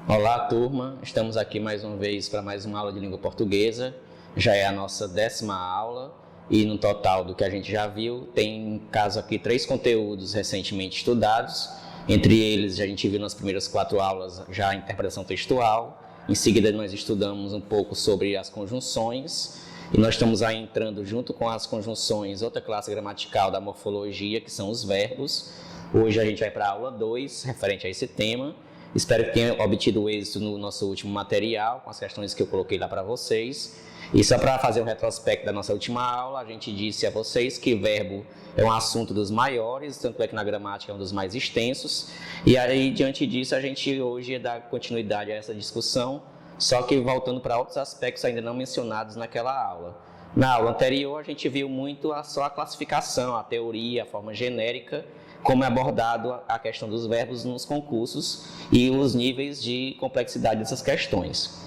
Olá, turma. Estamos aqui mais uma vez para mais uma aula de língua portuguesa. Já é a nossa 10ª aula e no total do que a gente já viu, tem caso aqui 3 conteúdos recentemente estudados. Entre eles, a gente viu nas primeiras 4 aulas já a interpretação textual. Em seguida, nós estudamos um pouco sobre as conjunções. E nós estamos aí entrando junto com as conjunções, outra classe gramatical da morfologia, que são os verbos. Hoje a gente vai para a aula 2, referente a esse tema. Espero que tenha obtido êxito no nosso último material, com as questões que eu coloquei lá para vocês. E só para fazer um retrospecto da nossa última aula, a gente disse a vocês que verbo é um assunto dos maiores, tanto é que na gramática é um dos mais extensos. E aí, diante disso, a gente hoje dá continuidade a essa discussão, só que voltando para outros aspectos ainda não mencionados naquela aula. Na aula anterior, a gente viu muito só a classificação, a teoria, a forma genérica, como é abordado a questão dos verbos nos concursos e os níveis de complexidade dessas questões.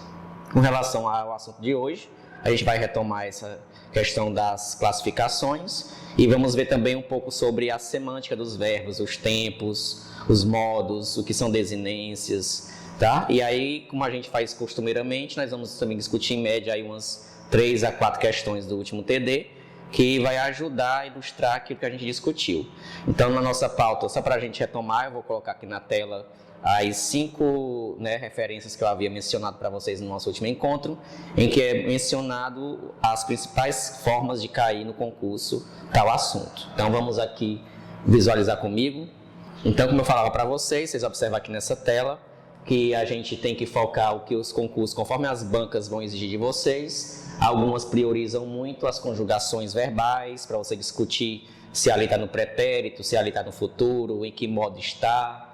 Com relação ao assunto de hoje, a gente vai retomar essa questão das classificações e vamos ver também um pouco sobre a semântica dos verbos, os tempos, os modos, o que são desinências, tá? E aí, como a gente faz costumeiramente, nós vamos também discutir em média aí umas 3 a 4 questões do último TD, que vai ajudar a ilustrar aquilo que a gente discutiu. Então, na nossa pauta, só para a gente retomar, eu vou colocar aqui na tela as 5 referências que eu havia mencionado para vocês no nosso último encontro, em que é mencionado as principais formas de cair no concurso tal assunto. Então, vamos aqui visualizar comigo. Então, como eu falava para vocês observam aqui nessa tela, que a gente tem que focar o que os concursos, conforme as bancas vão exigir de vocês. Algumas priorizam muito as conjugações verbais, para você discutir se ali está no pretérito, se ali está no futuro, em que modo está.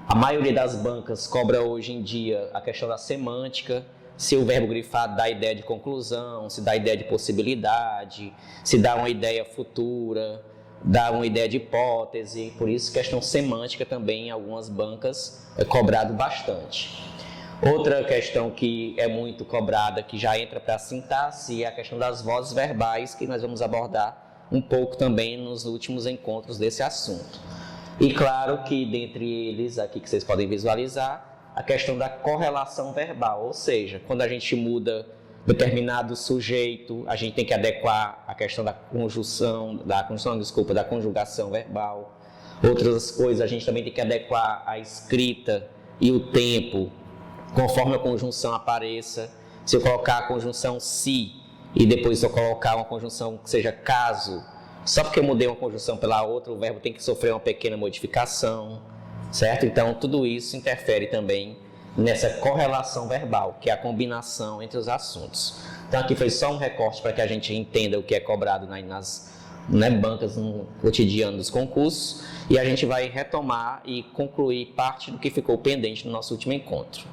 A maioria das bancas cobra hoje em dia a questão da semântica, se o verbo grifado dá ideia de conclusão, se dá ideia de possibilidade, se dá uma ideia futura, dá uma ideia de hipótese. Por isso, questão semântica também em algumas bancas é cobrado bastante. Outra questão que é muito cobrada, que já entra para a sintaxe, é a questão das vozes verbais, que nós vamos abordar um pouco também nos últimos encontros desse assunto. E claro que dentre eles, aqui que vocês podem visualizar, a questão da correlação verbal, ou seja, quando a gente muda determinado sujeito, a gente tem que adequar a questão da conjugação verbal. Outras coisas, a gente também tem que adequar a escrita e o tempo, conforme a conjunção apareça. Se eu colocar a conjunção se e depois eu colocar uma conjunção que seja caso, só porque eu mudei uma conjunção pela outra, o verbo tem que sofrer uma pequena modificação, certo? Então, tudo isso interfere também nessa correlação verbal, que é a combinação entre os assuntos. Então, aqui foi só um recorte para que a gente entenda o que é cobrado nas bancas no cotidiano dos concursos, e a gente vai retomar e concluir parte do que ficou pendente no nosso último encontro.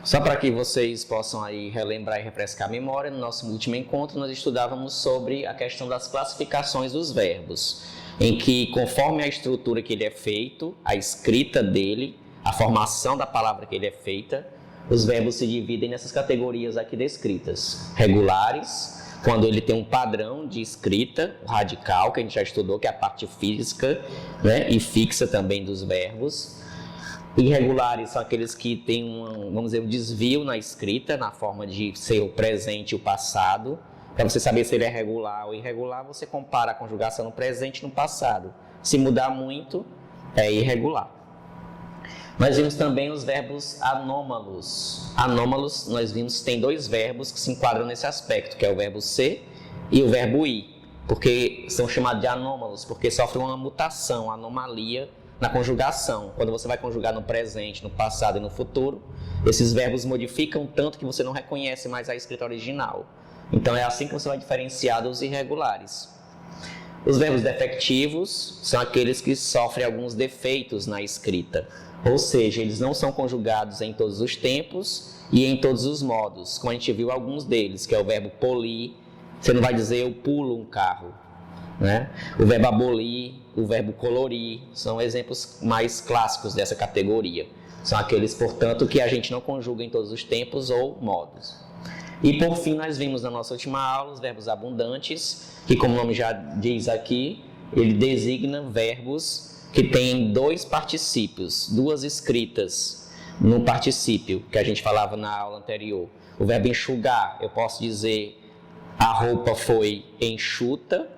Só para que vocês possam aí relembrar e refrescar a memória, no nosso último encontro nós estudávamos sobre a questão das classificações dos verbos, em que conforme a estrutura que ele é feito, a escrita dele, a formação da palavra que ele é feita, os verbos se dividem nessas categorias aqui descritas. Regulares, quando ele tem um padrão de escrita, o radical, que a gente já estudou, que é a parte física, e fixa também dos verbos. Irregulares são aqueles que têm um desvio na escrita, na forma de ser o presente e o passado. Para você saber se ele é regular ou irregular, você compara a conjugação no presente e no passado. Se mudar muito, é irregular. Nós vimos também os verbos anômalos. Anômalos, nós vimos que tem 2 verbos que se enquadram nesse aspecto, que é o verbo ser e o verbo ir. Porque são chamados de anômalos, porque sofrem uma mutação, anomalia na conjugação. Quando você vai conjugar no presente, no passado e no futuro, esses verbos modificam tanto que você não reconhece mais a escrita original. Então é assim que você vai diferenciar dos irregulares. Os verbos defectivos são aqueles que sofrem alguns defeitos na escrita, ou seja, eles não são conjugados em todos os tempos e em todos os modos, como a gente viu alguns deles, que é o verbo polir. Você não vai dizer eu pulo um carro, O verbo abolir, o verbo colorir, são exemplos mais clássicos dessa categoria. São aqueles, portanto, que a gente não conjuga em todos os tempos ou modos. E por fim, nós vimos na nossa última aula os verbos abundantes, que como o nome já diz aqui, ele designa verbos que têm 2 particípios, 2 escritas. no particípio, que a gente falava na aula anterior. O verbo enxugar, eu posso dizer a roupa foi enxuta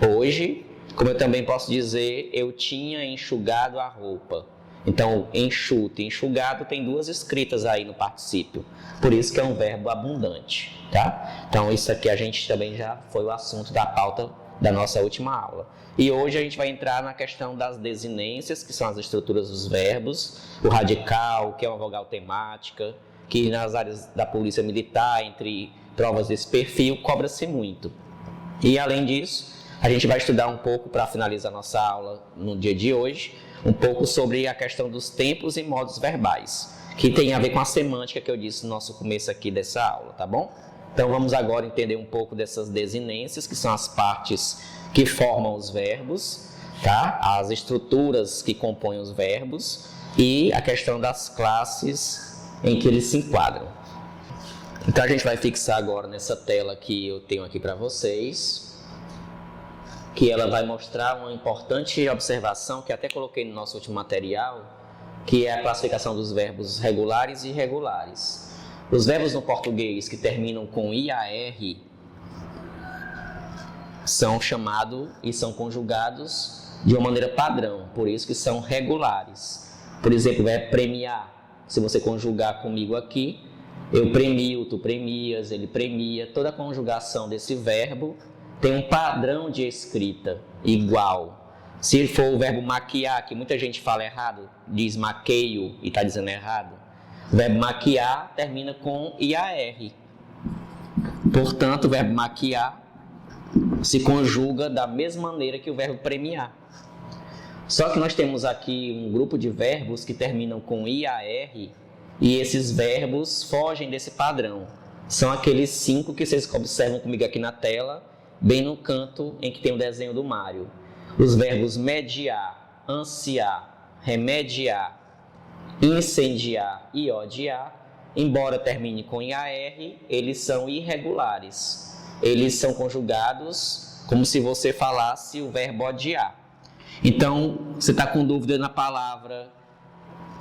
hoje, como eu também posso dizer eu tinha enxugado a roupa. Então, enxuto e enxugado tem duas escritas aí no particípio, por isso que é um verbo abundante, tá? Então, isso aqui a gente também já foi o assunto da pauta da nossa última aula. E hoje a gente vai entrar na questão das desinências, que são as estruturas dos verbos, o radical, que é uma vogal temática, que nas áreas da polícia militar, entre provas desse perfil, cobra-se muito. E além disso, a gente vai estudar um pouco, para finalizar nossa aula no dia de hoje, um pouco sobre a questão dos tempos e modos verbais, que tem a ver com a semântica que eu disse no nosso começo aqui dessa aula, tá bom? Então vamos agora entender um pouco dessas desinências, que são as partes que formam os verbos, tá? As estruturas que compõem os verbos e a questão das classes em que eles se enquadram. Então a gente vai fixar agora nessa tela que eu tenho aqui para vocês, que ela vai mostrar uma importante observação que até coloquei no nosso último material, que é a classificação dos verbos regulares e irregulares. Os verbos no português que terminam com IAR são chamados e são conjugados de uma maneira padrão, por isso que são regulares. Por exemplo, o verbo premiar, se você conjugar comigo aqui, eu premio, tu premias, ele premia, toda a conjugação desse verbo tem um padrão de escrita igual. Se for o verbo maquiar, que muita gente fala errado, diz maqueio e está dizendo errado, o verbo maquiar termina com IAR. Portanto, o verbo maquiar se conjuga da mesma maneira que o verbo premiar. Só que nós temos aqui um grupo de verbos que terminam com IAR e esses verbos fogem desse padrão. São aqueles 5 que vocês observam comigo aqui na tela, bem no canto em que tem o desenho do Mário. Os verbos mediar, ansiar, remediar, incendiar e odiar, embora termine com IAR, eles são irregulares. Eles são conjugados como se você falasse o verbo odiar. Então, você está com dúvida na palavra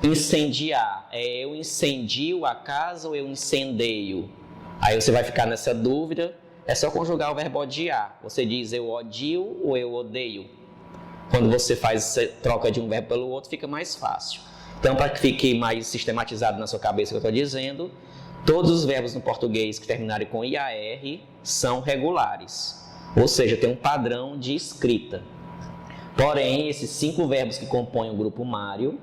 incendiar. É eu incendio a casa ou eu incendeio? Aí você vai ficar nessa dúvida. É só conjugar o verbo odiar. Você diz eu odio ou eu odeio. Quando você faz troca de um verbo pelo outro, fica mais fácil. Então, para que fique mais sistematizado na sua cabeça o que eu estou dizendo, todos os verbos no português que terminarem com IAR são regulares. Ou seja, tem um padrão de escrita. Porém, esses 5 verbos que compõem o grupo Mário,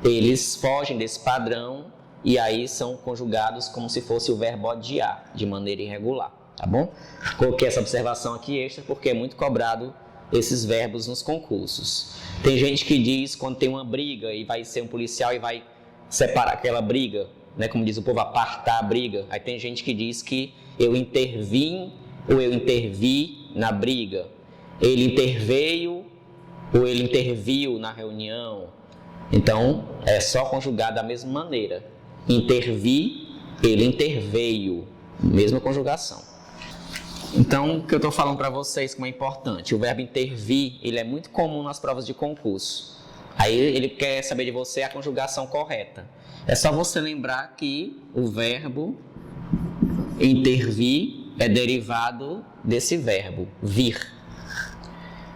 eles fogem desse padrão e aí são conjugados como se fosse o verbo odiar, de maneira irregular, tá bom? Coloquei essa observação aqui extra porque é muito cobrado esses verbos nos concursos. Tem gente que diz quando tem uma briga e vai ser um policial e vai separar aquela briga, né, como diz o povo, apartar a briga. Aí tem gente que diz que eu intervim ou eu intervi na briga. Ele interveio ou ele interviu na reunião. Então, é só conjugar da mesma maneira. Intervi, ele interveio. Mesma conjugação. Então, o que eu estou falando para vocês como é importante, o verbo intervir, ele é muito comum nas provas de concurso. Aí ele quer saber de você a conjugação correta. É só você lembrar que o verbo intervir é derivado desse verbo, vir.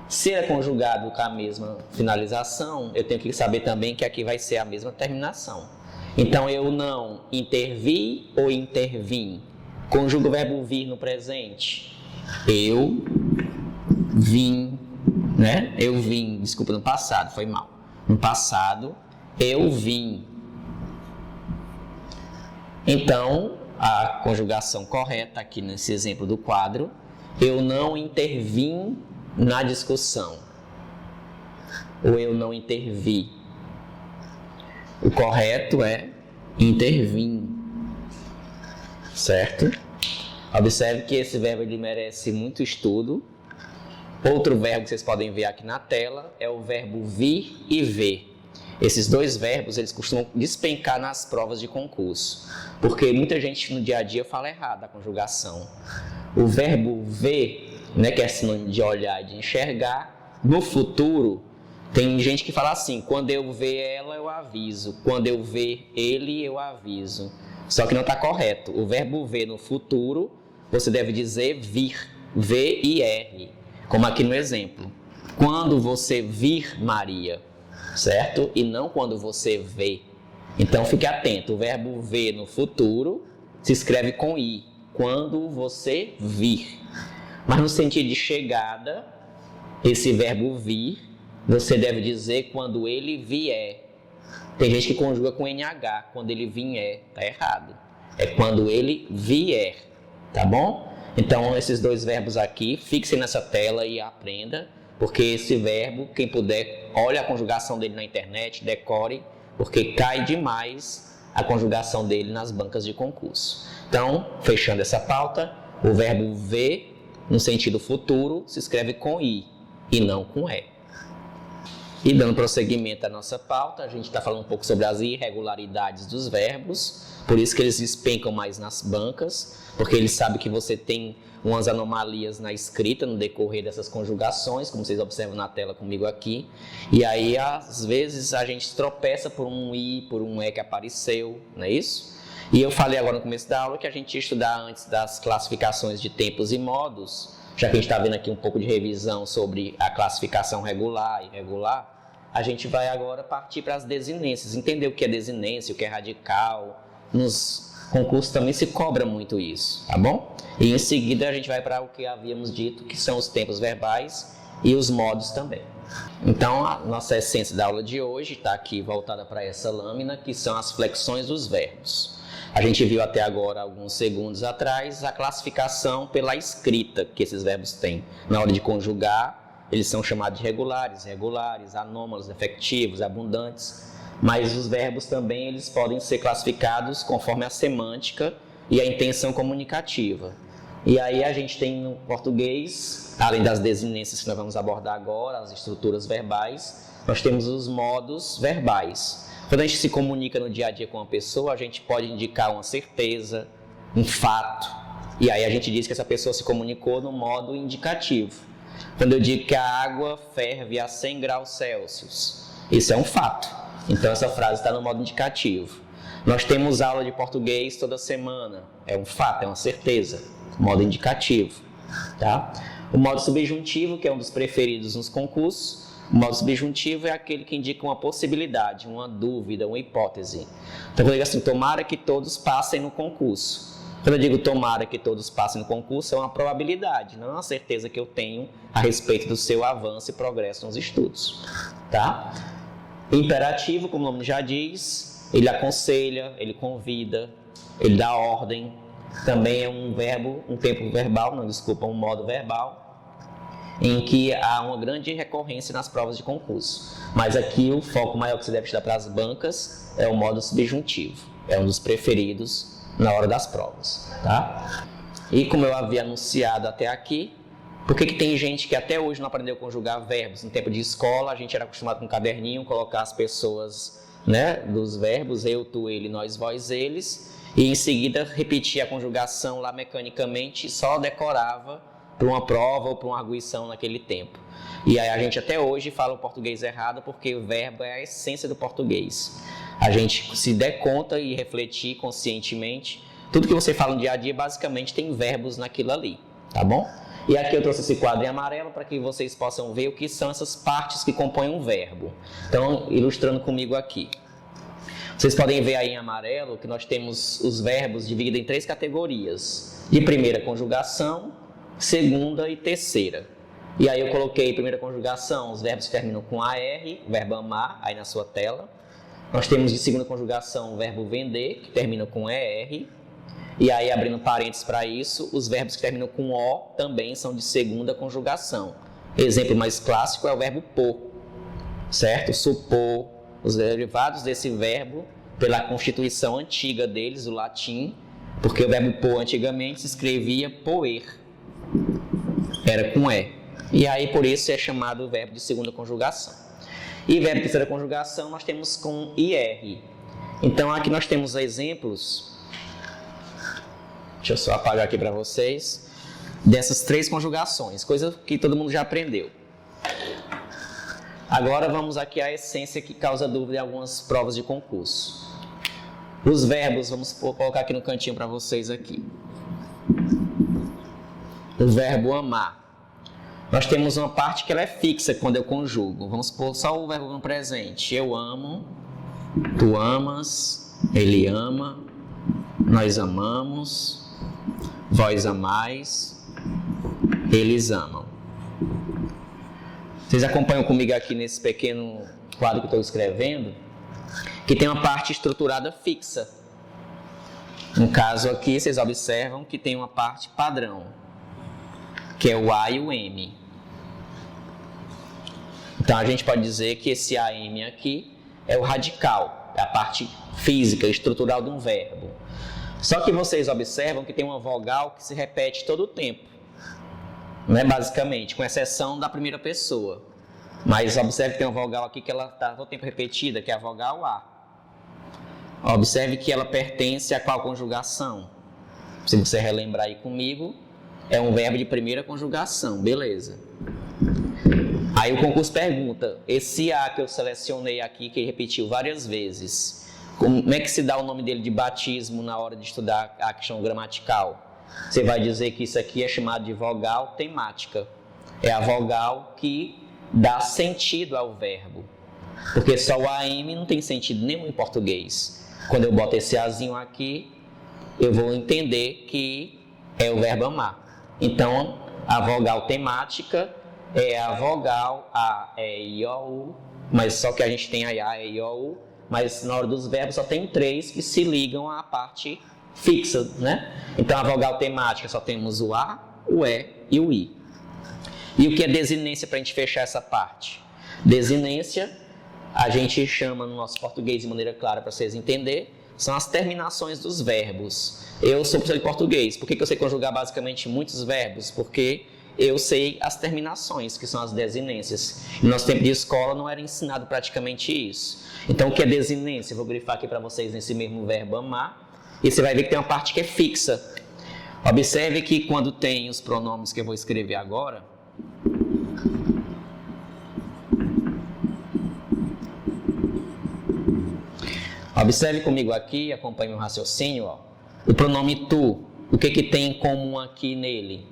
Se é conjugado com a mesma finalização, eu tenho que saber também que aqui vai ser a mesma terminação. Então, eu não intervi ou intervim. Conjuga o verbo vir no presente. Eu vim, né? Eu vim, desculpa, no passado, foi mal. No passado, eu vim. Então, a conjugação correta aqui nesse exemplo do quadro, eu não intervim na discussão. Ou eu não intervi. O correto é intervim. Certo? Observe que esse verbo ele merece muito estudo. Outro verbo que vocês podem ver aqui na tela é o verbo vir e ver. Esses dois verbos eles costumam despencar nas provas de concurso, porque muita gente no dia a dia fala errado a conjugação. O verbo ver, né, que é sinônimo de olhar e de enxergar, no futuro Tem gente que fala assim, quando eu ver ela, eu aviso. Quando eu ver ele, eu aviso. Só que não está correto. O verbo ver no futuro, você deve dizer vir. V-I-R. Como aqui no exemplo. Quando você vir Maria, certo? E não quando você vê. Então fique atento. O verbo ver no futuro se escreve com I. Quando você vir. Mas no sentido de chegada, esse verbo vir, você deve dizer quando ele vier. Tem gente que conjuga com NH, quando ele vier, tá errado. É quando ele vier, tá bom? Então esses dois verbos aqui, fixem nessa tela e aprenda, porque esse verbo, quem puder, olhe a conjugação dele na internet, decore, porque cai demais a conjugação dele nas bancas de concurso. Então, fechando essa pauta, o verbo ver, no sentido futuro, se escreve com I e não com E. E dando prosseguimento à nossa pauta, a gente está falando um pouco sobre as irregularidades dos verbos, por isso que eles despencam mais nas bancas, porque eles sabem que você tem umas anomalias na escrita no decorrer dessas conjugações, como vocês observam na tela comigo aqui, e aí às vezes a gente tropeça por um I, por um E que apareceu, não é isso? E eu falei agora no começo da aula que a gente ia estudar antes das classificações de tempos e modos, já que a gente está vendo aqui um pouco de revisão sobre a classificação regular e irregular, a gente vai agora partir para as desinências, entender o que é desinência, o que é radical. Nos concursos também se cobra muito isso, tá bom? E em seguida a gente vai para o que havíamos dito, que são os tempos verbais e os modos também. Então a nossa essência da aula de hoje está aqui voltada para essa lâmina, que são as flexões dos verbos. A gente viu até agora, alguns segundos atrás, a classificação pela escrita que esses verbos têm. Na hora de conjugar, eles são chamados de regulares, irregulares, anômalos, efetivos, abundantes. Mas os verbos também eles podem ser classificados conforme a semântica e a intenção comunicativa. E aí a gente tem no português, além das desinências que nós vamos abordar agora, as estruturas verbais, nós temos os modos verbais. Quando a gente se comunica no dia a dia com uma pessoa, a gente pode indicar uma certeza, um fato. E aí a gente diz que essa pessoa se comunicou no modo indicativo. Quando eu digo que a água ferve a 100 graus Celsius, isso é um fato. Então essa frase está no modo indicativo. Nós temos aula de português toda semana. É um fato, é uma certeza. Modo indicativo. Tá? O modo subjuntivo, que é um dos preferidos nos concursos. O modo subjuntivo é aquele que indica uma possibilidade, uma dúvida, uma hipótese. Então, quando eu digo assim, tomara que todos passem no concurso. Quando eu digo tomara que todos passem no concurso, é uma probabilidade, não é uma certeza que eu tenho a respeito do seu avanço e progresso nos estudos. Tá? Imperativo, como o nome já diz, ele aconselha, ele convida, ele dá ordem. Também é um verbo, um tempo verbal, um modo verbal, em que há uma grande recorrência nas provas de concurso. Mas aqui o foco maior que você deve estudar para as bancas é o modo subjuntivo. É um dos preferidos na hora das provas. Tá? E como eu havia anunciado até aqui, por que tem gente que até hoje não aprendeu a conjugar verbos? No tempo de escola, a gente era acostumado com um caderninho, colocar as pessoas, né, dos verbos, eu, tu, ele, nós, vós, eles, e em seguida repetia a conjugação lá mecanicamente, só decorava para uma prova ou para uma arguição naquele tempo. E aí a gente até hoje fala o português errado porque o verbo é a essência do português. A gente se der conta e refletir conscientemente, tudo que você fala no dia a dia basicamente tem verbos naquilo ali, tá bom? E aqui eu trouxe esse quadro em amarelo para que vocês possam ver o que são essas partes que compõem um verbo. Então, ilustrando comigo aqui. Vocês podem ver aí em amarelo que nós temos os verbos divididos em 3 categorias. De primeira conjugação, segunda e terceira. E aí eu coloquei primeira conjugação, os verbos que terminam com AR, o verbo amar, aí na sua tela. Nós temos de segunda conjugação o verbo vender, que termina com ER. E aí, abrindo parênteses para isso, os verbos que terminam com O também são de segunda conjugação. Exemplo mais clássico é o verbo pôr, certo? Supor, os derivados desse verbo, pela constituição antiga deles, o latim, porque o verbo pôr antigamente se escrevia poer, era com E. E aí, por isso, é chamado o verbo de segunda conjugação. E verbo de terceira conjugação nós temos com IR. Então, aqui nós temos exemplos. Deixa eu só apagar aqui para vocês. Dessas 3 conjugações, coisa que todo mundo já aprendeu. Agora vamos aqui à essência que causa dúvida em algumas provas de concurso. Os verbos, vamos colocar aqui no cantinho para vocês aqui. O verbo amar. Nós temos uma parte que ela é fixa quando eu conjugo. Vamos pôr só o verbo no presente. Eu amo, tu amas, ele ama, nós amamos, vós amais, eles amam. Vocês acompanham comigo aqui nesse pequeno quadro que eu estou escrevendo, que tem uma parte estruturada fixa. No caso aqui, vocês observam que tem uma parte padrão, que é o A e o M. Então, a gente pode dizer que esse AM aqui é o radical, é a parte física, estrutural de um verbo. Só que vocês observam que tem uma vogal que se repete todo o tempo, né? Basicamente, com exceção da primeira pessoa. Mas observe que tem uma vogal aqui que ela está todo o tempo repetida, que é a vogal A. Observe que ela pertence a qual conjugação? Se você relembrar aí comigo, é um verbo de primeira conjugação, beleza. Aí o concurso pergunta, esse A que eu selecionei aqui, que repetiu várias vezes, como é que se dá o nome dele de batismo na hora de estudar a questão gramatical? Você vai dizer que isso aqui é chamado de vogal temática. É a vogal que dá sentido ao verbo. Porque só o AM não tem sentido nenhum em português. Quando eu boto esse Azinho aqui, eu vou entender que é o verbo amar. Então, a vogal temática é a vogal A, E, I, O, U, mas só que a gente tem a E, I, O, U, mas na hora dos verbos só tem 3 que se ligam à parte fixa, né? Então, a vogal temática só temos o A, o E e o I. E o que é desinência para a gente fechar essa parte? Desinência, a gente chama no nosso português de maneira clara para vocês entenderem, são as terminações dos verbos. Eu sou professor de português, por que eu sei conjugar basicamente muitos verbos? Porque eu sei as terminações, que são as desinências. No nosso tempo de escola não era ensinado praticamente isso. Então, o que é desinência? Eu vou grifar aqui para vocês nesse mesmo verbo amar. E você vai ver que tem uma parte que é fixa. Observe que quando tem os pronomes que eu vou escrever agora, observe comigo aqui, acompanhe o raciocínio. Ó. O pronome tu, o que tem em comum aqui nele?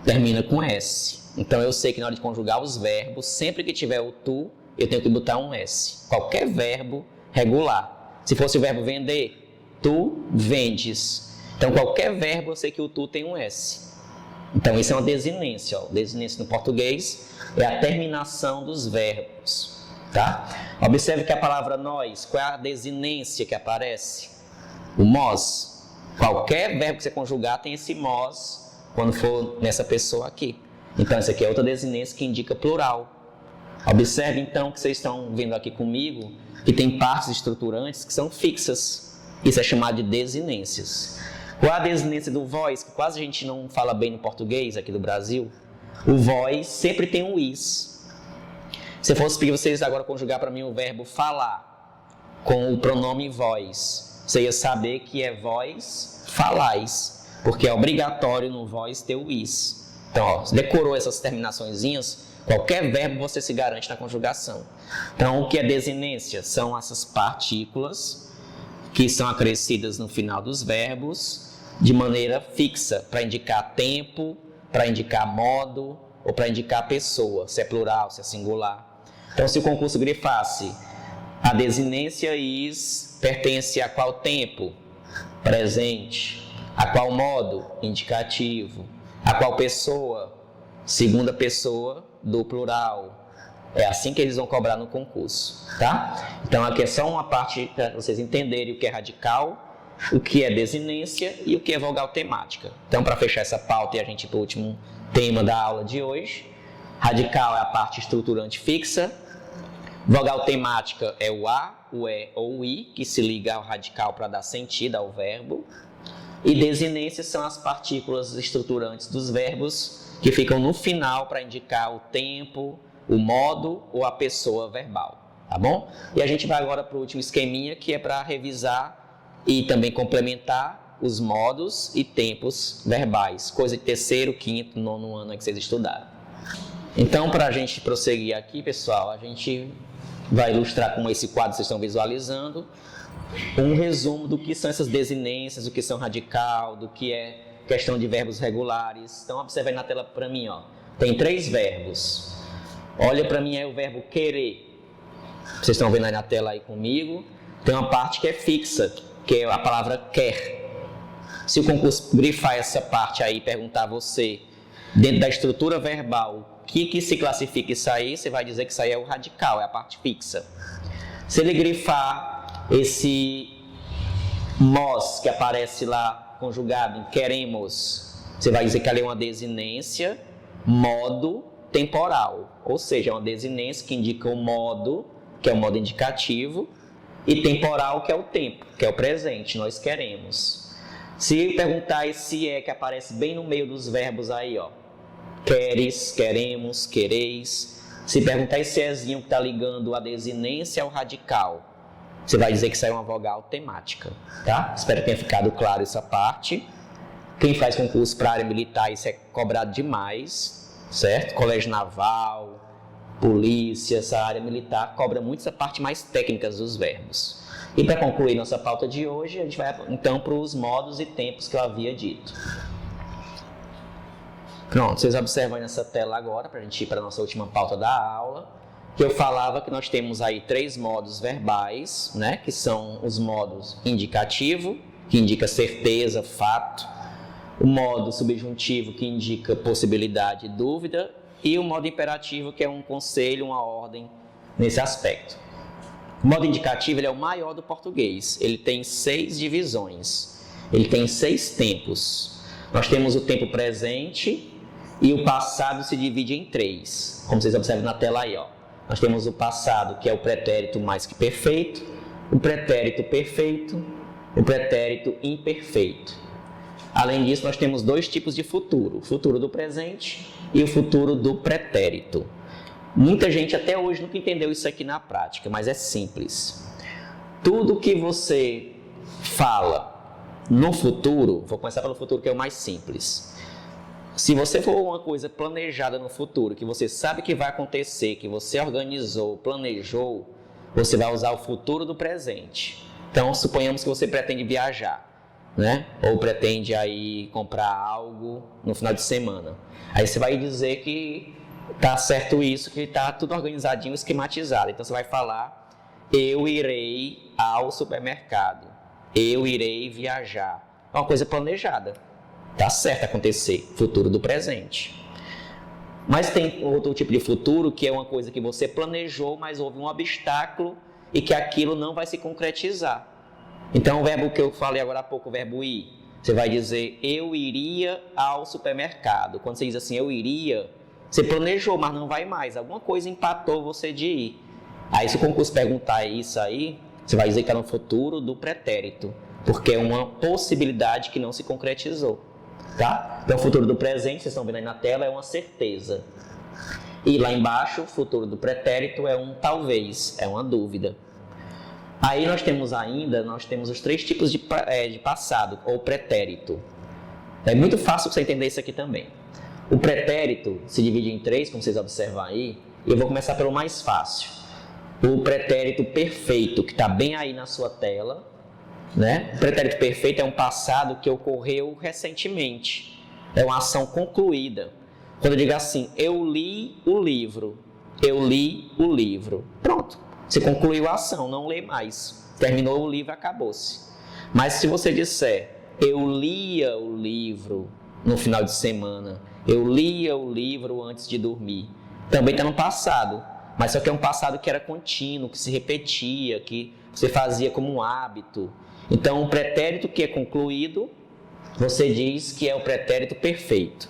Termina com S. Então, eu sei que na hora de conjugar os verbos, sempre que tiver o tu, eu tenho que botar um S. Qualquer verbo regular. Se fosse o verbo vender, tu vendes. Então, qualquer verbo, eu sei que o tu tem um S. Então, isso é uma desinência. Ó. Desinência no português é a terminação dos verbos. Tá? Observe que a palavra nós, qual é a desinência que aparece? O mós. Qualquer verbo que você conjugar tem esse mós quando for nessa pessoa aqui. Então, essa aqui é outra desinência que indica plural. Observe, então, que vocês estão vendo aqui comigo, que tem partes estruturantes que são fixas. Isso é chamado de desinências. Qual é a desinência do vós, que quase a gente não fala bem no português aqui do Brasil? O vós sempre tem um is. Se eu fosse pedir vocês agora conjugar para mim o verbo falar com o pronome vós, você ia saber que é vós falais. Porque é obrigatório no vós ter o is. Então, ó, você decorou essas terminaçõezinhas, qualquer verbo você se garante na conjugação. Então, o que é desinência? São essas partículas que são acrescidas no final dos verbos de maneira fixa, para indicar tempo, para indicar modo ou para indicar pessoa, se é plural, se é singular. Então, se o concurso grifasse a desinência is pertence a qual tempo? Presente. A qual modo? Indicativo. A qual pessoa? Segunda pessoa do plural. É assim que eles vão cobrar no concurso, tá? Então, aqui é só uma parte para vocês entenderem o que é radical, o que é desinência e o que é vogal temática. Então, para fechar essa pauta e a gente ir para o último tema da aula de hoje, radical é a parte estruturante fixa, vogal temática é o A, o E ou o I, que se liga ao radical para dar sentido ao verbo. E desinências são as partículas estruturantes dos verbos que ficam no final para indicar o tempo, o modo ou a pessoa verbal, tá bom? E a gente vai agora para o último esqueminha, que é para revisar e também complementar os modos e tempos verbais, coisa de terceiro, quinto, nono ano que vocês estudaram. Então, para a gente prosseguir aqui, pessoal, a gente vai ilustrar com esse quadro que vocês estão visualizando um resumo do que são essas desinências, do que são radical, do que é questão de verbos regulares. Então, observe aí na tela para mim, ó. Tem 3 verbos. Olha para mim aí o verbo querer. Vocês estão vendo aí na tela aí comigo. Tem uma parte que é fixa, que é a palavra quer. Se o concurso grifar essa parte aí e perguntar a você, dentro da estrutura verbal, o que se classifica isso aí, você vai dizer que isso aí é o radical, é a parte fixa. Se ele grifar esse mos, que aparece lá conjugado em queremos, você vai dizer que ali é uma desinência, modo temporal. Ou seja, é uma desinência que indica o modo, que é o modo indicativo, e temporal, que é o tempo, que é o presente, nós queremos. Se perguntar esse que aparece bem no meio dos verbos aí, ó, queres, queremos, quereis. Se perguntar esse ezinho que está ligando a desinência ao radical, você vai dizer que isso aí é uma vogal temática, tá? Espero que tenha ficado claro essa parte. Quem faz concurso para área militar, isso é cobrado demais, certo? Colégio naval, polícia, essa área militar cobra muito essa parte mais técnica dos verbos. E para concluir nossa pauta de hoje, a gente vai então para os modos e tempos que eu havia dito. Pronto, vocês observam aí nessa tela agora, para a gente ir para a nossa última pauta da aula, que eu falava que nós temos aí 3 modos verbais, né, que são os modos indicativo, que indica certeza, fato, o modo subjuntivo, que indica possibilidade e dúvida, e o modo imperativo, que é um conselho, uma ordem nesse aspecto. O modo indicativo ele é o maior do português, ele tem 6 divisões, ele tem 6 tempos. Nós temos o tempo presente, e o passado se divide em 3, como vocês observam na tela aí, ó. Nós temos o passado, que é o pretérito mais que perfeito, o pretérito perfeito, o pretérito imperfeito. Além disso, nós temos 2 tipos de futuro, o futuro do presente e o futuro do pretérito. Muita gente até hoje nunca entendeu isso aqui na prática, mas é simples. Tudo que você fala no futuro, vou começar pelo futuro que é o mais simples. Se você for uma coisa planejada no futuro, que você sabe que vai acontecer, que você organizou, planejou, você vai usar o futuro do presente. Então, suponhamos que você pretende viajar, né? Ou pretende aí comprar algo no final de semana. Aí você vai dizer que tá certo isso, que tá tudo organizadinho, esquematizado. Então, você vai falar, eu irei ao supermercado, eu irei viajar. É uma coisa planejada. Tá certo acontecer, futuro do presente. Mas tem outro tipo de futuro que é uma coisa que você planejou, mas houve um obstáculo e que aquilo não vai se concretizar. Então o verbo que eu falei agora há pouco, o verbo ir, você vai dizer eu iria ao supermercado. Quando você diz assim, eu iria, você planejou, mas não vai mais. Alguma coisa empatou você de ir. Aí se o concurso perguntar isso aí, você vai dizer que está no futuro do pretérito, porque é uma possibilidade que não se concretizou. Tá? Então o futuro do presente, vocês estão vendo aí na tela, é uma certeza. E lá embaixo, o futuro do pretérito é um talvez, é uma dúvida. Aí nós temos os 3 tipos de passado, ou pretérito. É muito fácil você entender isso aqui também. O pretérito se divide em 3, como vocês observam aí, e eu vou começar pelo mais fácil. O pretérito perfeito, que está bem aí na sua tela, né? O pretérito perfeito é um passado que ocorreu recentemente. É uma ação concluída. Quando eu digo assim, eu li o livro. Eu li o livro. Pronto. Você concluiu a ação, não lê mais. Terminou o livro, acabou-se. Mas se você disser, eu lia o livro no final de semana. Eu lia o livro antes de dormir. Também está no passado. Mas só que é um passado que era contínuo, que se repetia, que você fazia como um hábito. Então, o pretérito que é concluído, você diz que é o pretérito perfeito.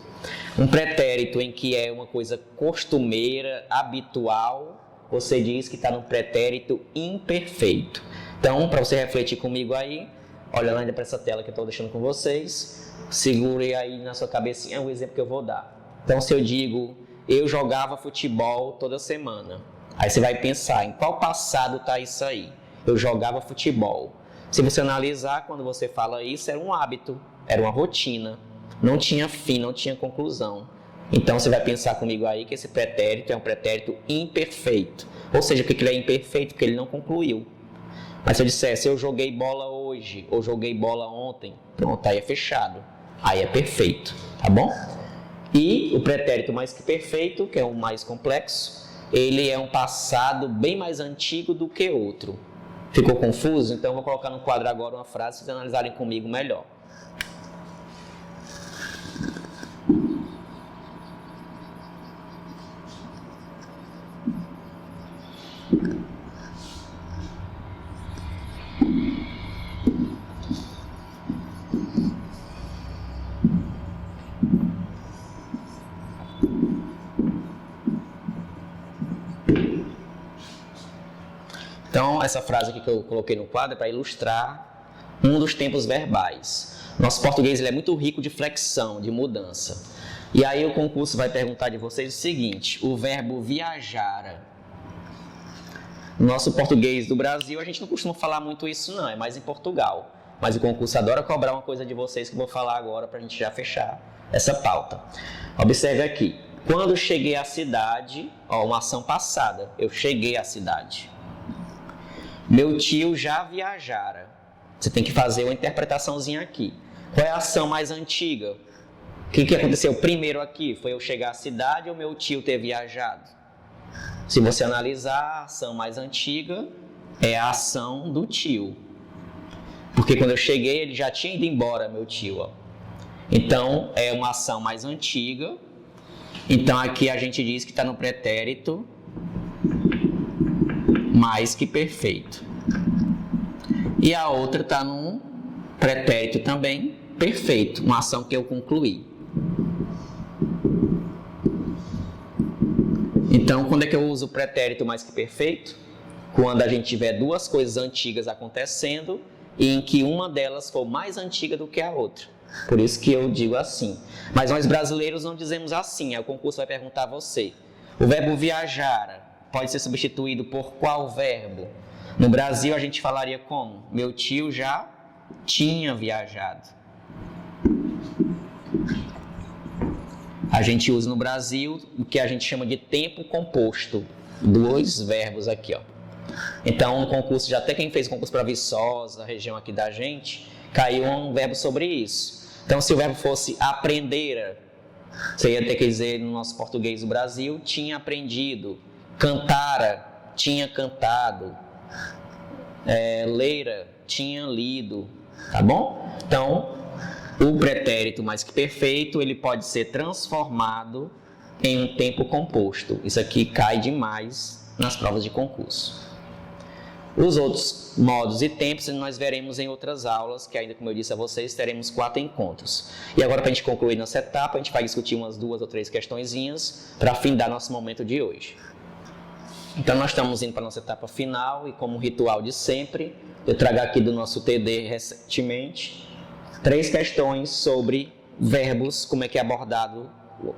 Um pretérito em que é uma coisa costumeira, habitual, você diz que está no pretérito imperfeito. Então, para você refletir comigo aí, olha ainda para essa tela que eu estou deixando com vocês, segure aí na sua cabecinha o exemplo que eu vou dar. Então, se eu digo, eu jogava futebol toda semana, aí você vai pensar, em qual passado está isso aí? Eu jogava futebol. Se você analisar, quando você fala isso, era um hábito, era uma rotina, não tinha fim, não tinha conclusão. Então você vai pensar comigo aí que esse pretérito é um pretérito imperfeito. Ou seja, por que ele é imperfeito? Porque ele não concluiu. Mas se eu dissesse eu joguei bola hoje ou joguei bola ontem, pronto, aí é fechado. Aí é perfeito, tá bom? E o pretérito mais que perfeito, que é o mais complexo, ele é um passado bem mais antigo do que outro. Ficou confuso? Então eu vou colocar no quadro agora uma frase para vocês analisarem comigo melhor. Então, essa frase aqui que eu coloquei no quadro é para ilustrar um dos tempos verbais. Nosso português ele é muito rico de flexão, de mudança. E aí o concurso vai perguntar de vocês o seguinte: o verbo viajara. No nosso português do Brasil, a gente não costuma falar muito isso não, é mais em Portugal. Mas o concurso adora cobrar uma coisa de vocês que eu vou falar agora para a gente já fechar essa pauta. Observe aqui. Quando cheguei à cidade, uma ação passada, eu cheguei à cidade. Meu tio já viajara. Você tem que fazer uma interpretaçãozinha aqui. Qual é a ação mais antiga? O que aconteceu primeiro aqui? Foi eu chegar à cidade ou meu tio ter viajado? Se você analisar, a ação mais antiga é a ação do tio. Porque quando eu cheguei, ele já tinha ido embora, meu tio. Então, é uma ação mais antiga. Então, aqui a gente diz que está no pretérito mais que perfeito. E a outra está num pretérito também perfeito, uma ação que eu concluí. Então, quando é que eu uso o pretérito mais que perfeito? Quando a gente tiver duas coisas antigas acontecendo e em que uma delas for mais antiga do que a outra. Por isso que eu digo assim. Mas nós brasileiros não dizemos assim. O concurso vai perguntar a você. O verbo viajara pode ser substituído por qual verbo? No Brasil a gente falaria como? Meu tio já tinha viajado. A gente usa no Brasil o que a gente chama de tempo composto. Dois verbos aqui, ó. Então, no concurso, já até quem fez concurso para Viçosa, a região aqui da gente, caiu um verbo sobre isso. Então, se o verbo fosse aprendera, você ia ter que dizer no nosso português do Brasil, tinha aprendido. Cantara, tinha cantado. Leira, tinha lido. Tá bom? Então, o pretérito mais que perfeito, ele pode ser transformado em um tempo composto. Isso aqui cai demais nas provas de concurso. Os outros modos e tempos nós veremos em outras aulas, que ainda como eu disse a vocês, teremos 4 encontros. E agora, para a gente concluir nossa etapa, a gente vai discutir umas 2 ou 3 questõezinhas para findar nosso momento de hoje. Então, nós estamos indo para a nossa etapa final e, como ritual de sempre, eu trago aqui do nosso TD recentemente 3 questões sobre verbos, como é que é abordado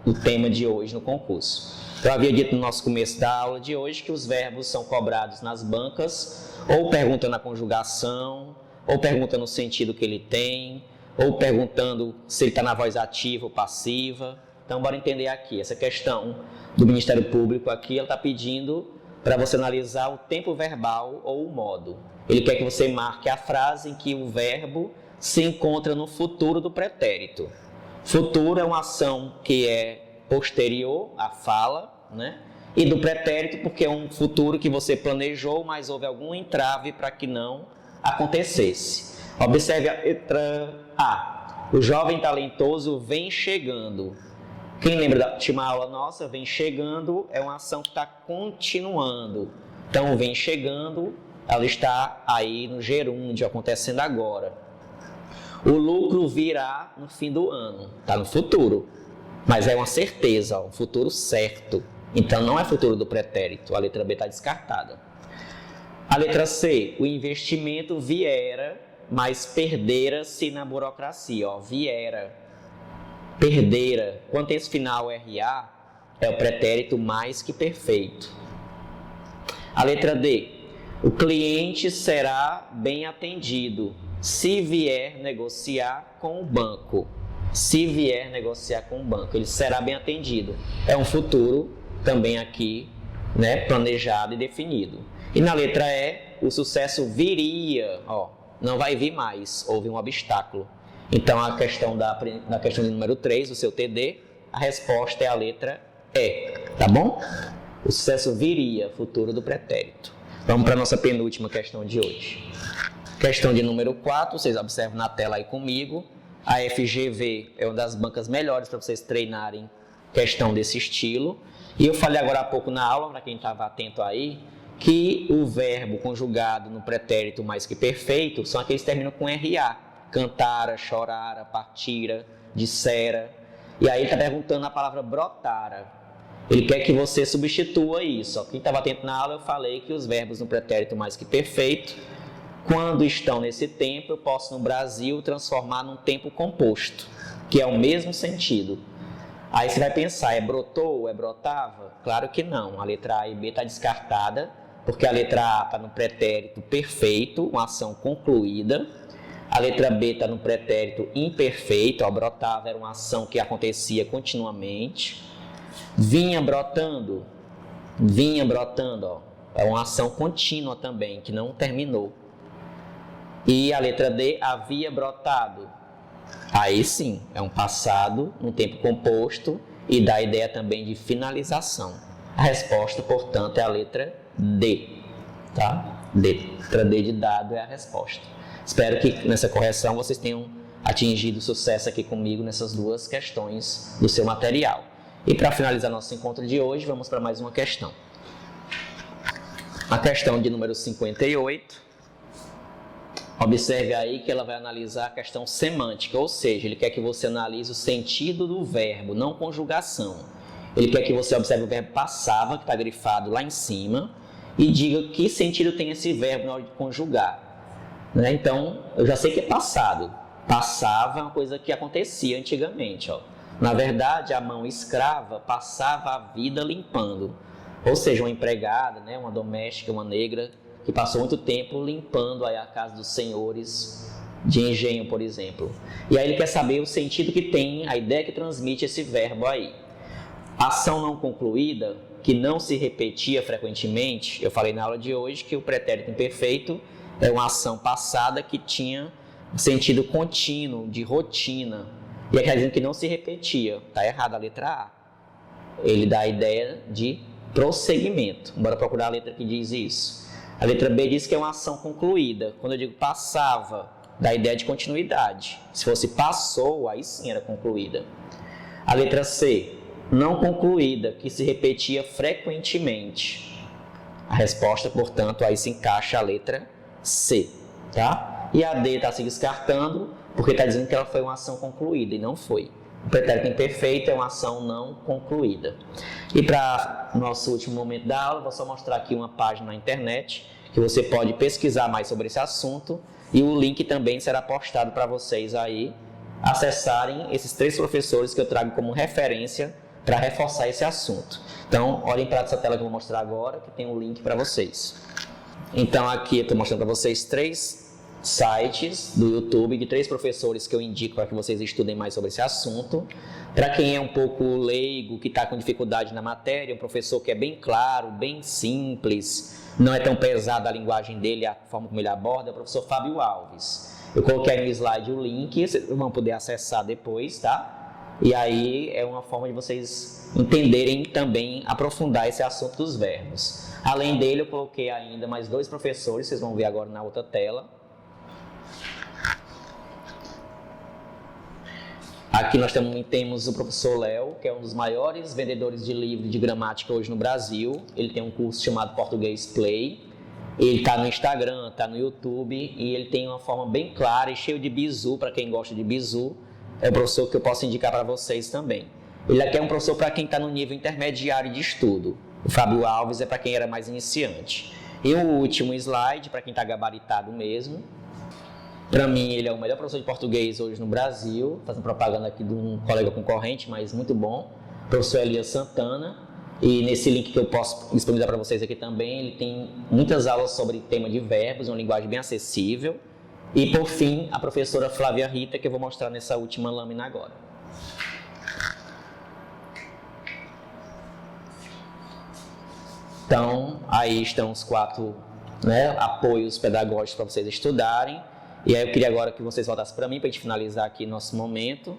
o tema de hoje no concurso. Eu havia dito no nosso começo da aula de hoje que os verbos são cobrados nas bancas, ou perguntando a conjugação, ou perguntando o sentido que ele tem, ou perguntando se ele está na voz ativa ou passiva. Então, bora entender aqui. Essa questão do Ministério Público aqui, ela está pedindo para você analisar o tempo verbal ou o modo. Ele quer que você marque a frase em que o verbo se encontra no futuro do pretérito. Futuro é uma ação que é posterior à fala, né? E do pretérito porque é um futuro que você planejou, mas houve algum entrave para que não acontecesse. Observe a letra A. O jovem talentoso vem chegando. Quem lembra da última aula nossa? Vem chegando é uma ação que está continuando. Então, vem chegando, ela está aí no gerúndio, acontecendo agora. O lucro virá no fim do ano. Está no futuro. Mas é uma certeza, um futuro certo. Então, não é futuro do pretérito. A letra B está descartada. A letra C. O investimento viera, mas perdera-se na burocracia. Viera, perdera. Quando tem esse final RA, é o pretérito mais que perfeito. A letra D. O cliente será bem atendido se vier negociar com o banco. se vier negociar com o banco. Ele será bem atendido. É um futuro também aqui, né, planejado e definido. E na letra E, o sucesso viria, não vai vir mais, houve um obstáculo. Então, na questão de número 3, o seu TD, a resposta é a letra E, tá bom? O sucesso viria, futuro do pretérito. Vamos para a nossa penúltima questão de hoje. Questão de número 4, vocês observam na tela aí comigo. A FGV é uma das bancas melhores para vocês treinarem questão desse estilo. E eu falei agora há pouco na aula, para quem estava atento aí, que o verbo conjugado no pretérito mais que perfeito são aqueles que terminam com RA. Cantara, chorara, partira, dissera. E aí ele está perguntando a palavra brotara. Ele quer que você substitua isso. Quem estava atento na aula, eu falei que os verbos no pretérito mais que perfeito, quando estão nesse tempo, eu posso no Brasil transformar num tempo composto, que é o mesmo sentido. Aí você vai pensar, é brotou ou é brotava? Claro que não. A letra A e B está descartada, porque a letra A está no pretérito perfeito, uma ação concluída. A letra B está no pretérito imperfeito, brotava era uma ação que acontecia continuamente. Vinha brotando, é uma ação contínua também, que não terminou. E a letra D, havia brotado. Aí sim, é um passado, um tempo composto e dá a ideia também de finalização. A resposta, portanto, é a letra D, tá? D. Letra D de dado é a resposta. Espero que nessa correção vocês tenham atingido sucesso aqui comigo nessas duas questões do seu material. E para finalizar nosso encontro de hoje, vamos para mais uma questão. A questão de número 58. Observe aí que ela vai analisar a questão semântica, ou seja, ele quer que você analise o sentido do verbo, não conjugação. Ele quer que você observe o verbo passava, que está grifado lá em cima, e diga que sentido tem esse verbo na hora de conjugar. Né? Então, eu já sei que é passado. Passava é uma coisa que acontecia antigamente. Na verdade, a mão escrava passava a vida limpando. Ou seja, uma empregada, né, uma doméstica, uma negra, que passou muito tempo limpando aí a casa dos senhores de engenho, por exemplo. E aí ele quer saber o sentido que tem, a ideia que transmite esse verbo aí. Ação não concluída, que não se repetia frequentemente. Eu falei na aula de hoje que o pretérito imperfeito é uma ação passada que tinha sentido contínuo, de rotina. E quer dizer que não se repetia. Está errada a letra A. Ele dá a ideia de prosseguimento. Bora procurar a letra que diz isso. A letra B diz que é uma ação concluída. Quando eu digo passava, dá a ideia de continuidade. Se fosse passou, aí sim era concluída. A letra C, não concluída, que se repetia frequentemente. A resposta, portanto, aí se encaixa a letra C, tá? E a D está se descartando, porque está dizendo que ela foi uma ação concluída, e não foi. O pretérito imperfeito é uma ação não concluída. E para o nosso último momento da aula, vou só mostrar aqui uma página na internet, que você pode pesquisar mais sobre esse assunto, e o link também será postado para vocês aí acessarem esses 3 professores que eu trago como referência para reforçar esse assunto. Então, olhem para essa tela que eu vou mostrar agora, que tem um link para vocês. Então, aqui eu estou mostrando para vocês 3 sites do YouTube de 3 professores que eu indico para que vocês estudem mais sobre esse assunto. Para quem é um pouco leigo, que está com dificuldade na matéria, um professor que é bem claro, bem simples, não é tão pesado a linguagem dele, a forma como ele aborda, é o professor Fábio Alves. Eu coloquei no slide o link, vocês vão poder acessar depois, tá? E aí é uma forma de vocês entenderem também, aprofundar esse assunto dos verbos. Além dele, eu coloquei ainda mais 2 professores, vocês vão ver agora na outra tela. Aqui nós temos o professor Léo, que é um dos maiores vendedores de livros de gramática hoje no Brasil. Ele tem um curso chamado Português Play. Ele está no Instagram, está no YouTube e ele tem uma forma bem clara e cheio de bizu, para quem gosta de bizu. É um professor que eu posso indicar para vocês também. Ele aqui é um professor para quem está no nível intermediário de estudo. O Fábio Alves é para quem era mais iniciante. E o último slide, para quem está gabaritado mesmo. Para mim, ele é o melhor professor de português hoje no Brasil, fazendo propaganda aqui de um colega concorrente, mas muito bom, o professor Elias Santana. E nesse link que eu posso disponibilizar para vocês aqui também, ele tem muitas aulas sobre tema de verbos, uma linguagem bem acessível. E, por fim, a professora Flávia Rita, que eu vou mostrar nessa última lâmina agora. Então, aí estão os 4, apoios pedagógicos para vocês estudarem. E aí eu queria agora que vocês voltassem para mim, para a gente finalizar aqui nosso momento.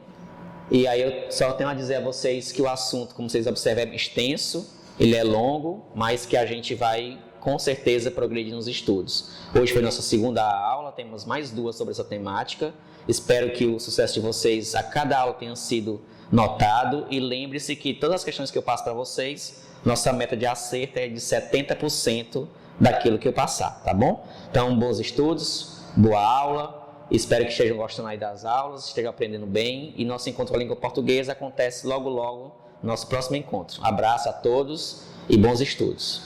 E aí eu só tenho a dizer a vocês que o assunto, como vocês observam, é extenso, ele é longo, mas que a gente vai, com certeza, progredir nos estudos. Hoje foi nossa segunda aula, temos mais 2 sobre essa temática. Espero que o sucesso de vocês a cada aula tenha sido notado. E lembre-se que todas as questões que eu passo para vocês, nossa meta de acerto é de 70% daquilo que eu passar, tá bom? Então, bons estudos, boa aula. Espero que estejam gostando aí das aulas, estejam aprendendo bem. E nosso encontro com a língua portuguesa acontece logo, logo no nosso próximo encontro. Abraço a todos e bons estudos.